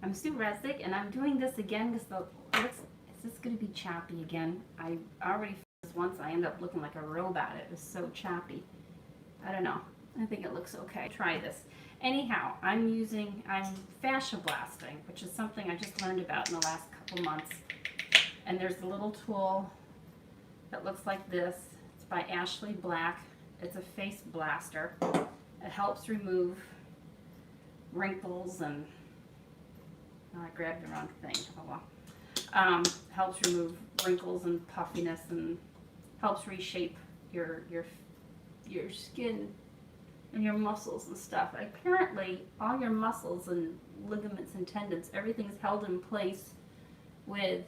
I'm Sue Resnick, and I'm doing this again because is this going to be choppy again? I already filmed this once. I ended up looking like a robot. It was so choppy. I don't know. I think it looks okay. Try this. Anyhow, I'm Fasciablasting, which is something I just learned about in the last couple months. And there's a little tool that looks like this. It's by Ashley Black. It's a face blaster. It helps remove wrinkles and I grabbed the wrong thing. Oh well. Helps remove wrinkles and puffiness and helps reshape your skin and your muscles and stuff. Apparently, all your muscles and ligaments and tendons, everything's held in place with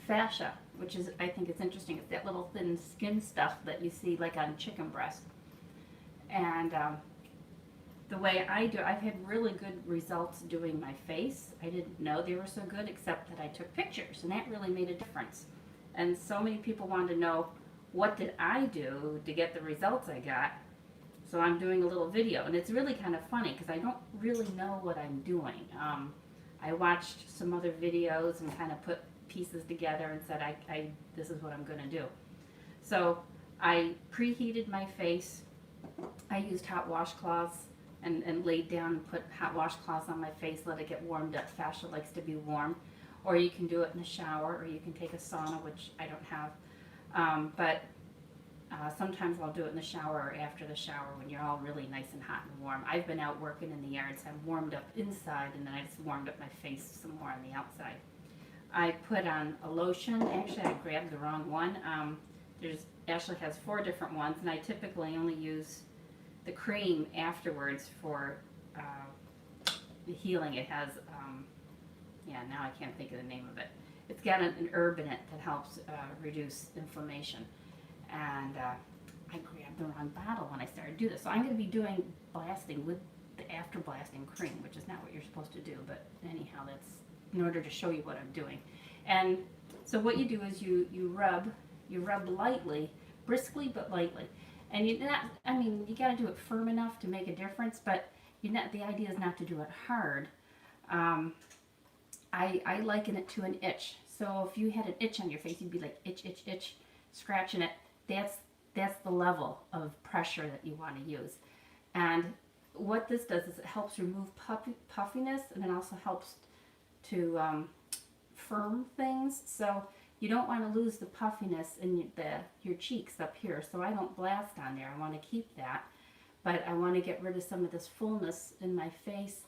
fascia, which is, I think it's interesting. It's that little thin skin stuff that you see like on chicken breast. And the way I do, I've had really good results doing my face. I didn't know they were so good, except that I took pictures, and that really made a difference. And so many people wanted to know, what did I do to get the results I got? So I'm doing a little video, and it's really kind of funny because I don't really know what I'm doing. I watched some other videos and kind of put pieces together and said, this is what I'm going to do. So I preheated my face. I used hot washcloths and laid down and put hot washcloths on my face, let it get warmed up. Fascia likes to be warm. Or you can do it in the shower, or you can take a sauna, which I don't have. But sometimes I'll do it in the shower or after the shower when you're all really nice and hot and warm. I've been out working in the yards. I'm warmed up inside, and then I just warmed up my face some more on the outside. I put on a lotion. Actually, I grabbed the wrong one. Ashley has 4 different ones, and I typically only use the cream afterwards for the healing. It has, now I can't think of the name of it. It's got an herb in it that helps reduce inflammation. And I grabbed the wrong bottle when I started to do this. So I'm going to be doing blasting with the after blasting cream, which is not what you're supposed to do, but anyhow, that's in order to show you what I'm doing. And so what you do is you rub lightly, briskly but lightly. And you got to do it firm enough to make a difference, but the idea is not to do it hard. I liken it to an itch. So if you had an itch on your face, you'd be like itch, itch, itch, scratching it. That's the level of pressure that you want to use. And what this does is it helps remove puffiness, and it also helps to firm things. So you don't want to lose the puffiness in your cheeks up here. So I don't blast on there. I want to keep that. But I want to get rid of some of this fullness in my face.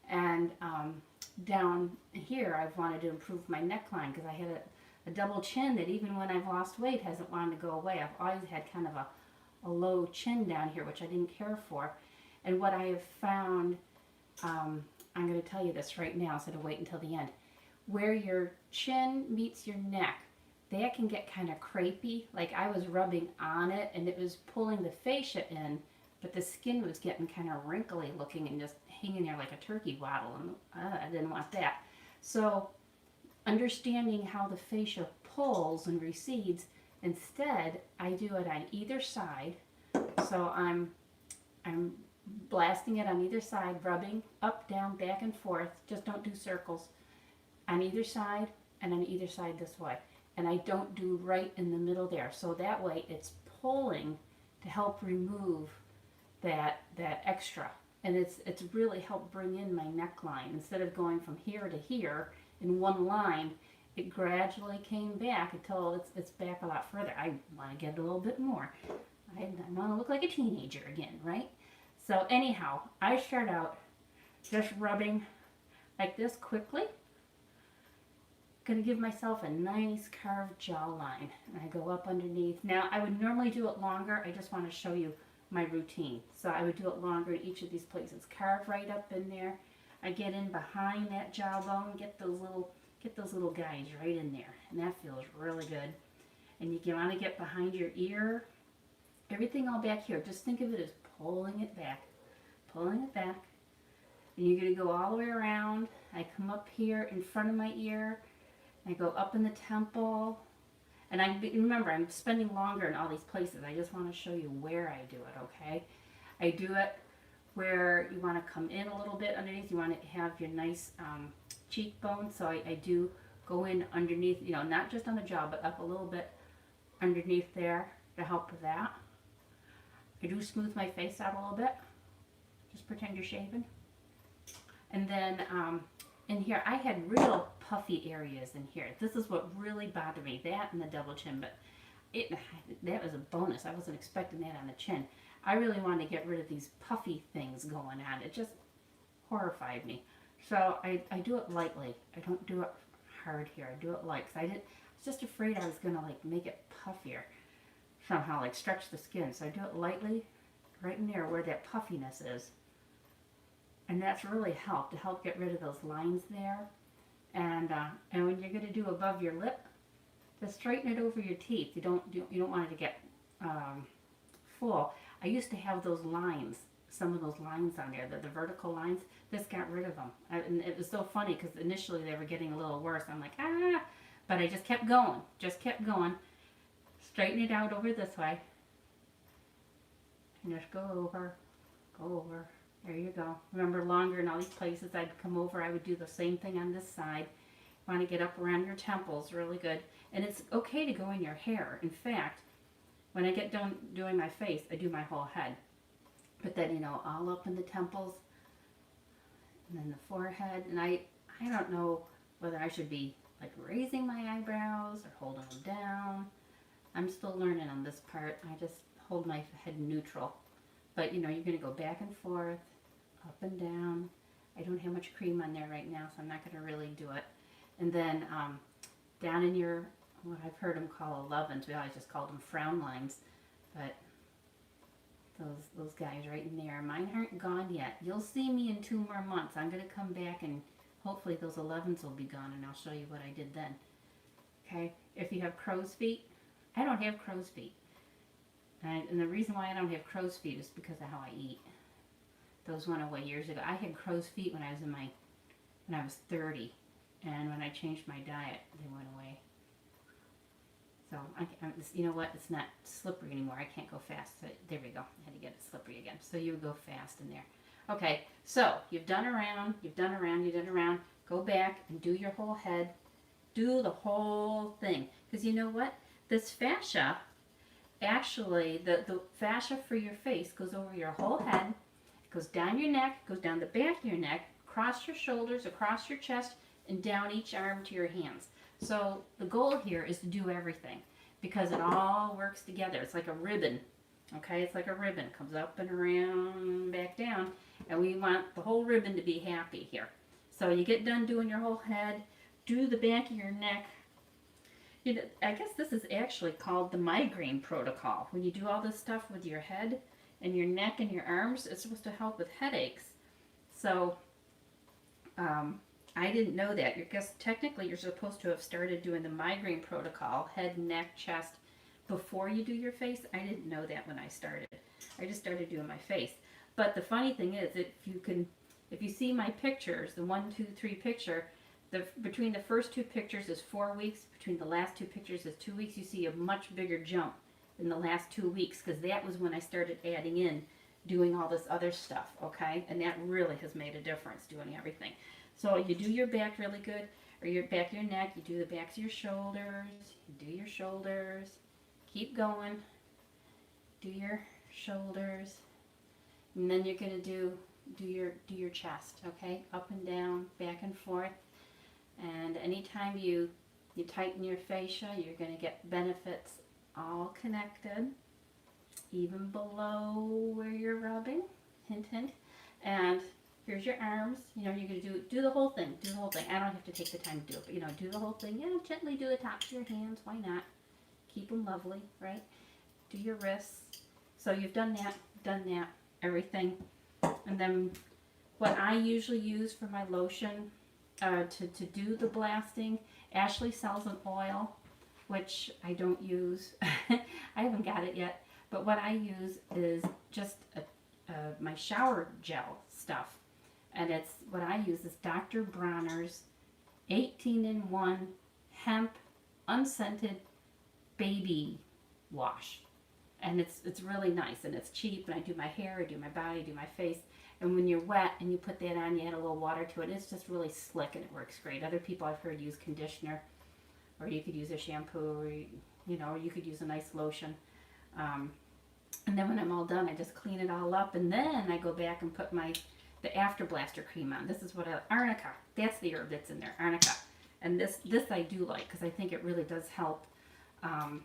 And down here, I've wanted to improve my neckline because I had a double chin that even when I've lost weight hasn't wanted to go away. I've always had kind of a low chin down here, which I didn't care for. And what I have found, I'm going to tell you this right now instead of wait until the end. Where your chin meets your neck, that can get kind of crepey. Like I was rubbing on it and it was pulling the fascia in, but the skin was getting kind of wrinkly looking and just hanging there like a turkey waddle, and I didn't want that. So understanding how the fascia pulls and recedes, instead I do it on either side. So I'm blasting it on either side, rubbing up, down, back and forth. Just don't do circles. On either side, and on either side this way. And I don't do right in the middle there. So that way it's pulling to help remove that extra. And it's really helped bring in my neckline. Instead of going from here to here in one line, it gradually came back until it's back a lot further. I want to get a little bit more. I want to look like a teenager again, right? So anyhow, I start out just rubbing like this quickly. Going to give myself a nice carved jawline, and I go up underneath. Now I would normally do it longer. I just want to show you my routine. So I would do it longer in each of these places. Carve right up in there. I get in behind that jawbone, get those little guys right in there, and that feels really good. And you want to get behind your ear, everything all back here. Just think of it as pulling it back, pulling it back. And you're going to go all the way around. I come up here in front of my ear. I go up in the temple, and remember, I'm spending longer in all these places. I just want to show you where I do it, okay? I do it where you want to come in a little bit underneath. You want to have your nice cheekbone. So I do go in underneath, you know, not just on the jaw, but up a little bit underneath there to help with that. I do smooth my face out a little bit. Just pretend you're shaving. And then in here, I had real puffy areas in here. This is what really bothered me, that and the double chin. But that was a bonus. I wasn't expecting that on the chin. I really wanted to get rid of these puffy things going on. It just horrified me. So I do it lightly. I don't do it hard here. I do it light. Cause I was just afraid I was going to like make it puffier somehow, like stretch the skin. So I do it lightly right in there where that puffiness is. And that's really helped to help get rid of those lines there. And when you're going to do above your lip, just straighten it over your teeth. You don't want it to get full. I used to have those lines, some of those lines on there, the vertical lines. This got rid of them. And it was so funny because initially they were getting a little worse. I'm like, ah, but I just kept going, Straighten it out over this way. And just go over. There you go. Remember, longer in all these places I'd come over, I would do the same thing on this side. Want to get up around your temples, really good. And it's okay to go in your hair. In fact, when I get done doing my face, I do my whole head. But then, you know, all up in the temples, and then the forehead. And I don't know whether I should be like raising my eyebrows or holding them down. I'm still learning on this part. I just hold my head neutral. But, you know, you're going to go back and forth, up and down. I don't have much cream on there right now, so I'm not going to really do it. And then down in your, what I've heard them call 11s, we always just called them frown lines. But those guys right in there, mine aren't gone yet. You'll see me in 2 more months. I'm going to come back and hopefully those 11s will be gone, and I'll show you what I did then. Okay? If you have crow's feet, I don't have crow's feet. And the reason why I don't have crow's feet is because of how I eat. Those went away years ago. I had crow's feet when I was 30, and when I changed my diet, they went away. So you know what? It's not slippery anymore. I can't go fast. So, there we go. I had to get it slippery again. So you would go fast in there. Okay. So you've done around. Go back and do your whole head. Do the whole thing. Because you know what? This fascia. Actually, the fascia for your face goes over your whole head, it goes down your neck, goes down the back of your neck, across your shoulders, across your chest, and down each arm to your hands. So the goal here is to do everything because it all works together. It's like a ribbon, okay? It's like a ribbon. It comes up and around, back down, and we want the whole ribbon to be happy here. So you get done doing your whole head, do the back of your neck. You know, I guess this is actually called the migraine protocol. When you do all this stuff with your head and your neck and your arms, it's supposed to help with headaches. So I didn't know that. I guess technically you're supposed to have started doing the migraine protocol, head, neck, chest, before you do your face. I didn't know that when I started. I just started doing my face. But the funny thing is, if you see my pictures, the 1, 2, 3 picture, between the first 2 pictures is 4 weeks. Between the last 2 pictures is 2 weeks. You see a much bigger jump in the last 2 weeks because that was when I started adding in doing all this other stuff, okay? And that really has made a difference, doing everything. So you do your back really good, or your back of your neck. You do the backs of your shoulders. You do your shoulders. Keep going. Do your shoulders. And then you're going to do your chest, okay? Up and down, back and forth. And anytime you tighten your fascia, you're going to get benefits all connected, even below where you're rubbing. Hint, hint. And here's your arms. You know, you're going to do the whole thing. Do the whole thing. I don't have to take the time to do it, but, you know, do the whole thing. Yeah, gently do the tops of your hands. Why not? Keep them lovely, right? Do your wrists. So you've done that, everything. And then what I usually use for my lotion to do the blasting, Ashley sells an oil, which I don't use. I haven't got it yet. But what I use is just my shower gel stuff. And it's what I use is Dr. Bronner's 18-in-1 hemp unscented baby wash. And it's really nice, and it's cheap, and I do my hair, I do my body, I do my face. And when you're wet and you put that on, you add a little water to it, it's just really slick and it works great. Other people I've heard use conditioner, or you could use a shampoo, or or you could use a nice lotion. Um, and then when I'm all done, I just clean it all up, and then I go back and put the After Blaster cream on. This is what arnica. That's the herb that's in there, arnica. And this I do like because I think it really does help um,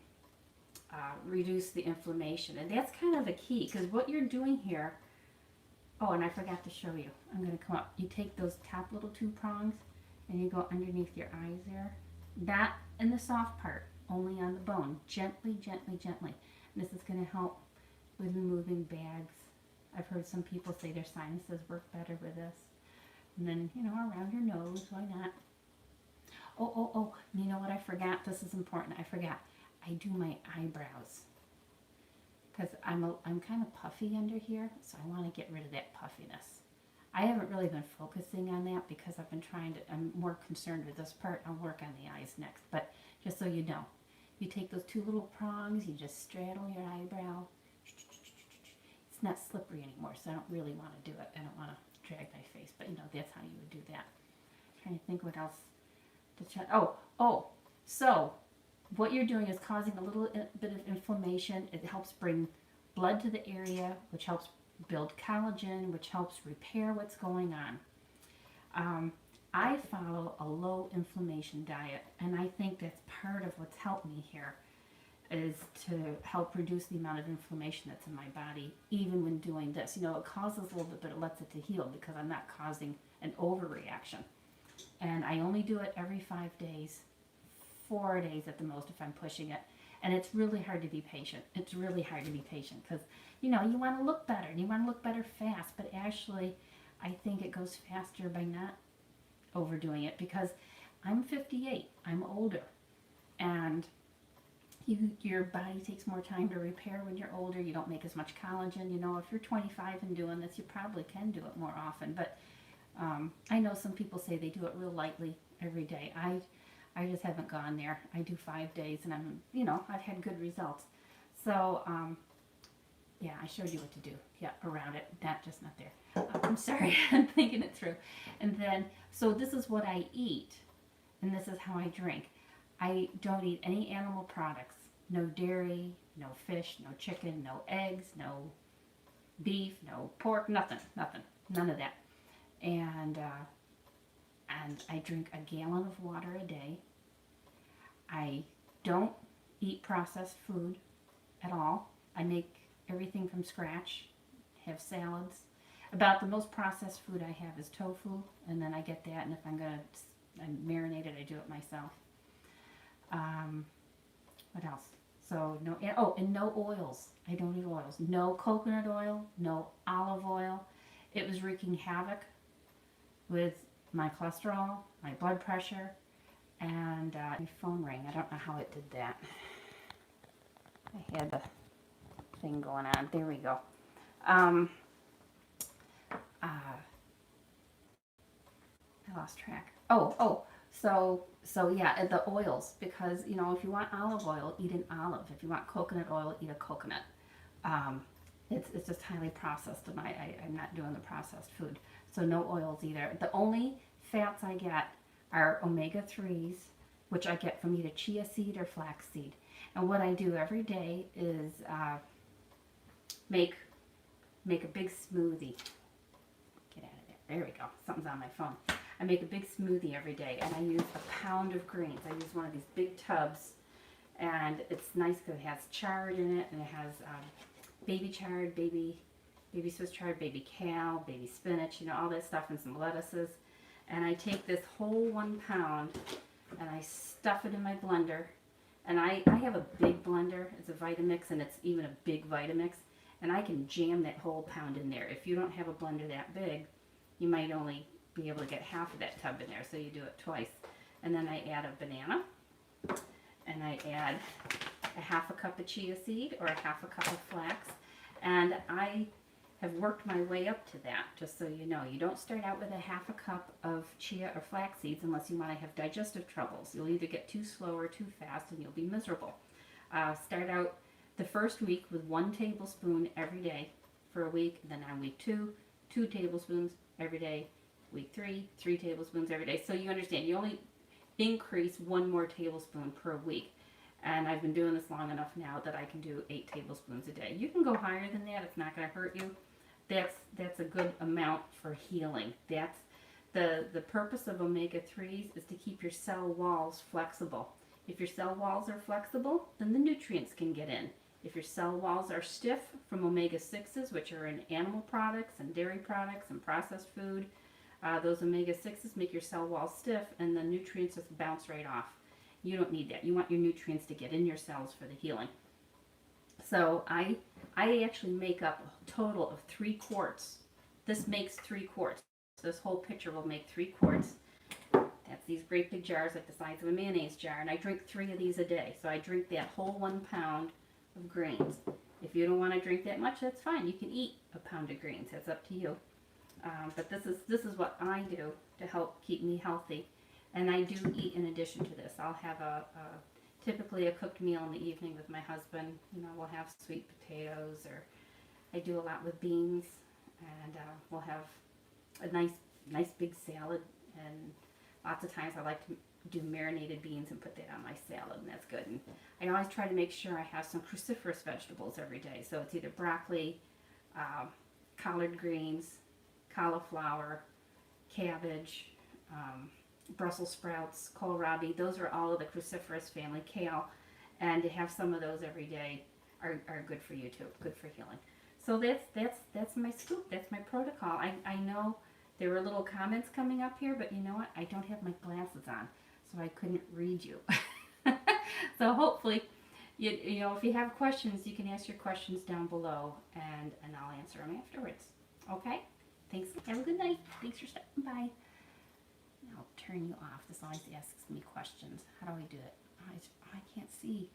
reduce the inflammation, and that's kind of the key. Because what you're doing here. Oh, and I forgot to show you. I'm going to come up. You take those top little 2 prongs, and you go underneath your eyes there. Not in the soft part, only on the bone. Gently, gently, gently. And this is going to help with removing bags. I've heard some people say their sinuses work better with this. And then, around your nose, why not? Oh, you know what I forgot? This is important. I forgot. I do my eyebrows. Because I'm kind of puffy under here, so I want to get rid of that puffiness. I haven't really been focusing on that because I'm more concerned with this part. I'll work on the eyes next. But just so you know, you take those 2 little prongs, you just straddle your eyebrow. It's not slippery anymore, so I don't really want to do it. I don't want to drag my face, but that's how you would do that. I'm trying to think what else to check. So what you're doing is causing a little bit of inflammation. It helps bring blood to the area, which helps build collagen, which helps repair what's going on. I follow a low inflammation diet, and I think that's part of what's helped me here, is to help reduce the amount of inflammation that's in my body, even when doing this. It causes a little bit, but it lets it to heal because I'm not causing an overreaction. And I only do it every 5 days. 4 days at the most if I'm pushing it. And it's really hard to be patient. It's really hard to be patient because, you want to look better and you want to look better fast. But actually, I think it goes faster by not overdoing it because I'm 58. I'm older. And your body takes more time to repair when you're older. You don't make as much collagen. If you're 25 and doing this, you probably can do it more often. But I know some people say they do it real lightly every day. I just haven't gone there. I do 5 days, and I've had good results. So, yeah, I showed you what to do. Yeah, around it, just not there. I'm sorry, I'm thinking it through. And then, so this is what I eat, and this is how I drink. I don't eat any animal products. No dairy, no fish, no chicken, no eggs, no beef, no pork, nothing, none of that. And I drink a gallon of water a day. I don't eat processed food at all. I make everything from scratch, have salads. About the most processed food I have is tofu, and then I get that, and if I'm going to marinate it, I do it myself. What else? So, and no oils. I don't eat oils. No coconut oil, no olive oil. It was wreaking havoc with my cholesterol, my blood pressure, and my phone rang. I don't know how it did that. I had the thing going on. There we go. I lost track. So yeah, the oils, because if you want olive oil, eat an olive. If you want coconut oil, eat a coconut. It's just highly processed, and I'm not doing the processed food. So no oils either. The only fats I get are omega-3s, which I get from either chia seed or flax seed. And what I do every day is make a big smoothie. Get out of there. There we go. Something's on my phone. I make a big smoothie every day, and I use a pound of greens. I use one of these big tubs, and it's nice because it has chard in it, and it has baby chard, baby Swiss chard, baby kale, baby spinach, all that stuff, and some lettuces. And I take this whole 1 pound, and I stuff it in my blender. And I have a big blender. It's a Vitamix, and it's even a big Vitamix. And I can jam that whole pound in there. If you don't have a blender that big, you might only be able to get half of that tub in there, so you do it twice. And then I add a banana, and I add a half a cup of chia seed or a half a cup of flax. And I have worked my way up to that, just so you know. You don't start out with a half a cup of chia or flax seeds unless you want to have digestive troubles. You'll either get too slow or too fast, and you'll be miserable. Start out the first week with 1 tablespoon every day for a week. And then on week 2, 2 tablespoons every day. Week 3, 3 tablespoons every day. So you understand, you only increase 1 more tablespoon per week. And I've been doing this long enough now that I can do 8 tablespoons a day. You can go higher than that. It's not going to hurt you. That's a good amount for healing. That's the purpose of omega-3s is to keep your cell walls flexible. If your cell walls are flexible, then the nutrients can get in. If your cell walls are stiff from omega-6s, which are in animal products and dairy products and processed food, those omega-6s make your cell walls stiff and the nutrients just bounce right off. You don't need that. You want your nutrients to get in your cells for the healing. So I actually make up a total of 3 quarts. This makes 3 quarts. This whole pitcher will make 3 quarts. That's these great big jars like the size of a mayonnaise jar. And I drink 3 of these a day. So I drink that whole 1 pound of greens. If you don't want to drink that much, that's fine. You can eat a pound of greens. That's up to you. But this is what I do to help keep me healthy. And I do eat in addition to this. I'll have typically a cooked meal in the evening with my husband. You know, we'll have sweet potatoes, or I do a lot with beans, and we'll have a nice big salad. And lots of times I like to do marinated beans and put that on my salad, and that's good. And I always try to make sure I have some cruciferous vegetables every day. So it's either broccoli, collard greens, cauliflower, cabbage, Brussels sprouts, kohlrabi. Those are all of the cruciferous family, kale, and to have some of those every day are good for you too, good for healing. So that's my scoop. That's my protocol. I know there were little comments coming up here, but you know what? I don't have my glasses on, so I couldn't read you. So hopefully, you know, if you have questions, you can ask your questions down below, and I'll answer them afterwards. Okay? Thanks. Have a good night. Thanks for stopping by. Now I'll turn you off. This always asks me questions. How do I do it? I can't see.